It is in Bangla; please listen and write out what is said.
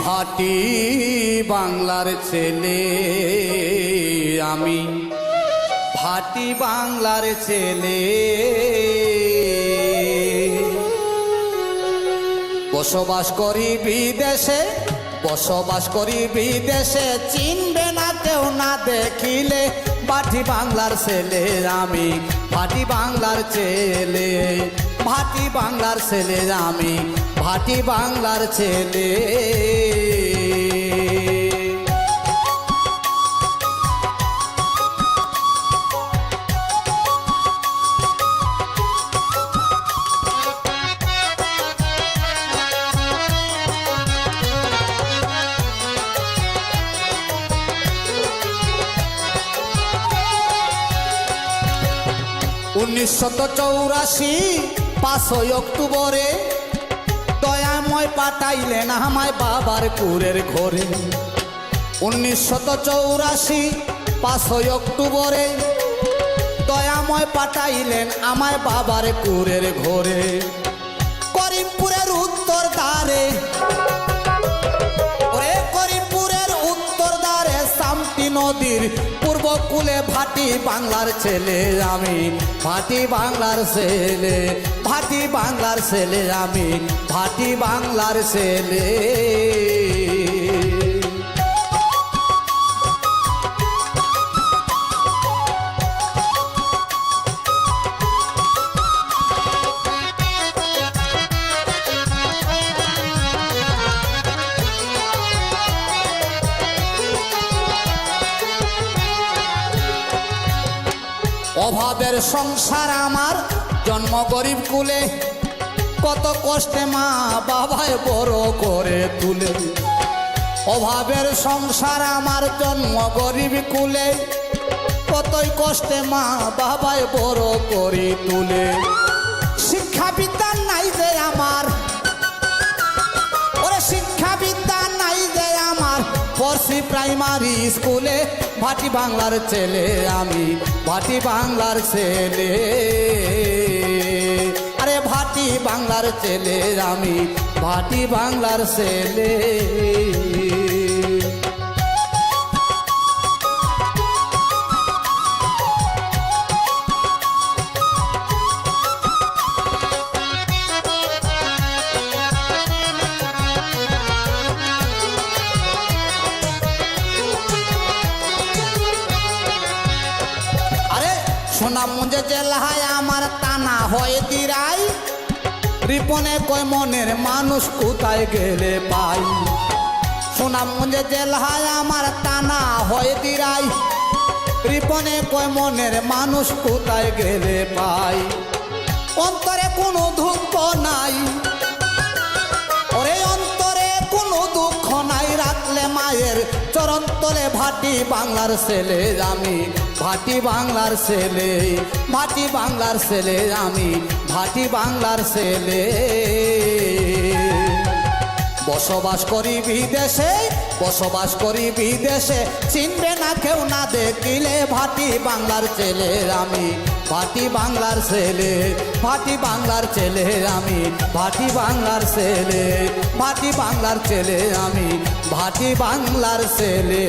ভাটি বাংলার ছেলে, আমি ভাটি বাংলার ছেলে। বসবাস করি বিদেশে, বসবাস করি বিদেশে, চিনবে না কেউ না দেখিলে। ভাটি বাংলার ছেলে আমি, ভাটি বাংলার ছেলে, ভাটি বাংলার ছেলে আমি, ভাটি বাংলার ছেলে। 1984 5 অক্টোবরে দয়াময় পাঠাইলেন আমায় বাবার কুরের ঘরে। 1984 5 অক্টোবরে দয়াময় পাঠাইলেন আমায় বাবার কুরের ঘরে। করিমপুরের উত্তর দ্বারে, করিমপুরের উত্তর দ্বারে সামটি নদীর পূর্ব কূলে ভাটি বাংলার ছেলে আমি, ভাটি বাংলার ছেলে, ভাটি বাংলার ছেলে আমি, ভাটি বাংলার ছেলে। অভাবের সংসার আমার, জন্ম গরিব কুলে, কত কষ্টে মা বাবায় বড় করে তুলে। অভাবের সংসার আমার, জন্ম গরিব কুলে, কতই কষ্টে মা বাবায় বড় করে তুলে। শিক্ষা বিদ্যা নাই যে আমার, ওরে শিক্ষা বিদ্যা নাই যে আমার, পড়ছি প্রাইমারি স্কুলে। ভাটি বাংলার ছেলে আমি, ভাটি বাংলার ছেলে, আরে ভাটি বাংলার ছেলে আমি, ভাটি বাংলার ছেলে। সোনামুঞ্জে জেলায় আমার টানা হয় দিরাই, রিপনে কয় মনের মানুষ কোথায় গেলে পাই। সোনামুঞ্জে জেলায় আমার টানা হয় দিরাই, রিপনে কয় মনের মানুষ কোথায় গেলে পাই। অন্তরে কোনো দুঃখ নাই, ওরে অন্তরে কোনো দুঃখ নাই, রাখলে মায়ের চরণ তলে। ভাটি বাংলার ছেলে আমি, ভাটি বাংলার ছেলে, ভাটি বাংলার ছেলে আমি, ভাটি বাংলার ছেলে। বসবাস করি বিদেশে, বসবাস করি বিদেশে, চিনবে না কেউ না দেখিলে। ভাটি বাংলার ছেলে আমি, ভাটি বাংলার ছেলে, ভাটি বাংলার ছেলে আমি, ভাটি বাংলার ছেলে, ভাটি বাংলার ছেলে আমি, ভাটি বাংলার ছেলে।